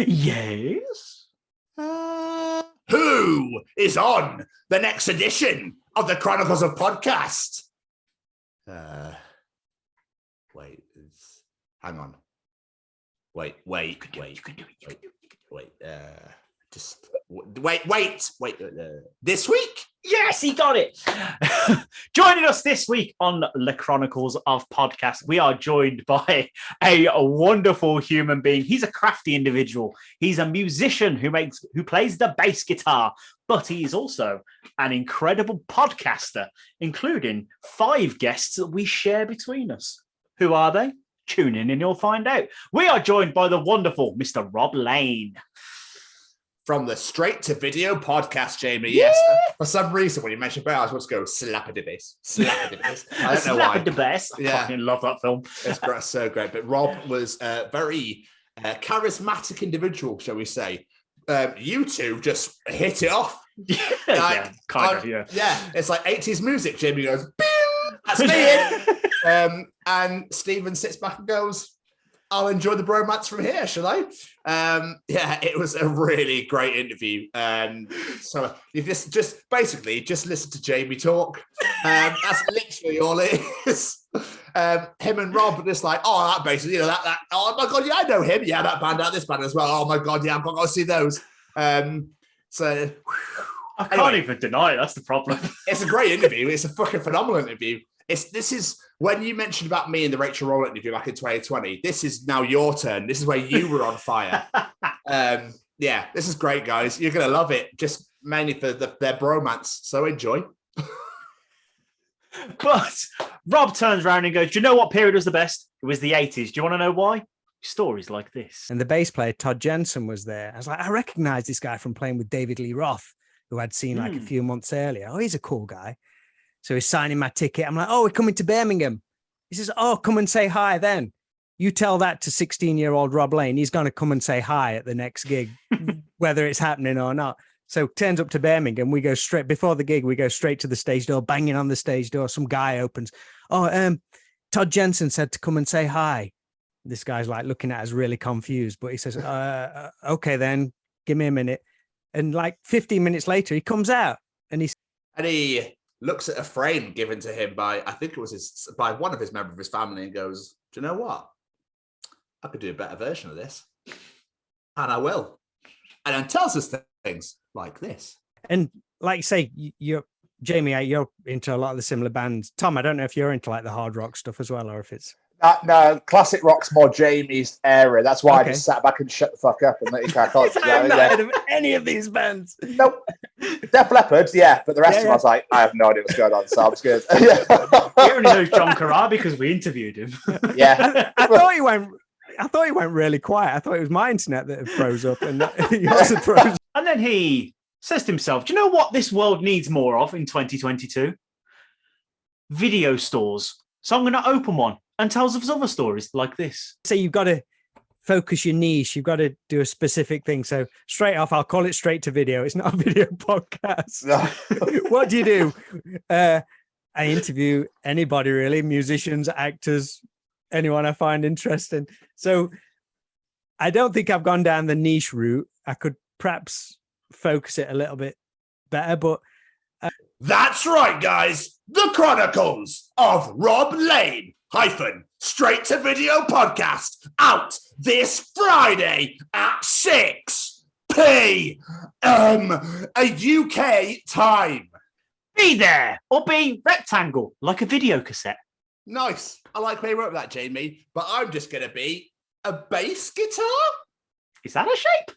Yes? Who is on the next edition of the Chronicles of Podcast? Hang on. Wait. This week? Yes, he got it. Joining us this week on the Chronicles of Podcast, we are joined by a wonderful human being. He's a crafty individual. He's a musician who plays the bass guitar, but he is also an incredible podcaster, including 5 guests that we share between us. Who are they? Tune in and you'll find out. We are joined by the wonderful Mr. Rob Lane. From the Straight to Video podcast, Jamie. Yes. For some reason, when you mentioned Bear, I was supposed to go slap-a-de-bass. Slap-a-de-bass. I don't know why. Slap-a-de-bass. I fucking love that film. It's great, so great. But Rob was a very charismatic individual, shall we say. You two just hit it off. Yeah, it's like 80s music. Jamie goes, bing! That's me. And Stephen sits back and goes, I'll enjoy the bromance from here, shall I? It was a really great interview. So you just listen to Jamie talk. That's literally all it is. Him and Rob are just like, that basically, that. Oh my god, yeah, I know him. Yeah, that band out, this band as well. Oh my god, yeah, I've got to go see those. I can't even deny it. That's the problem. It's a great interview. It's a fucking phenomenal interview. This is when you mentioned about me in the Rachel Roll interview back in 2020. This is now your turn. This is where you were on fire. This is great, guys. You're gonna love it. Just mainly for their bromance. So enjoy. But Rob turns around and goes, "Do you know what period was the best? It was the 80s. Do you want to know why? Stories like this." And the bass player Todd Jensen was there. I was like, I recognize this guy from playing with David Lee Roth, who I'd seen like a few months earlier. Oh, he's a cool guy. So he's signing my ticket. I'm like, we're coming to Birmingham. He says, come and say hi then. You tell that to 16-year-old Rob Lane. He's going to come and say hi at the next gig, whether it's happening or not. So turns up to Birmingham. We go straight, before the gig, we go straight to the stage door, banging on the stage door. Some guy opens. Todd Jensen said to come and say hi. This guy's like looking at us really confused, but he says, okay, then give me a minute. And like 15 minutes later, he comes out and he looks at a frame given to him by one of his members of his family and goes, do you know what? I could do a better version of this. And I will. And then tells us things like this. And like you say, Jamie, you're into a lot of the similar bands. Tom, I don't know if you're into like the hard rock stuff as well, or if it's... No, classic rock's more Jamie's area. That's why I just sat back and shut the fuck up and let you crack on. I've not heard of any of these bands. Nope. Def Leppard, but the rest of them I was like, I have no idea what's going on, so I'm scared. We only know John Carrar because we interviewed him. Yeah. I thought he went really quiet. I thought it was my internet that froze up and yours had froze. And then he says to himself, do you know what this world needs more of in 2022? Video stores. So I'm going to open one. And tells us other stories like this. So you've got to focus your niche. You've got to do a specific thing. So straight off, I'll call it Straight to Video. It's not a video podcast. No. What do you do? I interview anybody really, musicians, actors, anyone I find interesting. So I don't think I've gone down the niche route. I could perhaps focus it a little bit better, but... That's right, guys. The Chronicles of Rob Lane / Straight to Video podcast out this Friday at 6 p.m. UK time. Be there or be rectangle like a video cassette. Nice. I like where you wrote that, Jamie. But I'm just going to be a bass guitar. Is that a shape?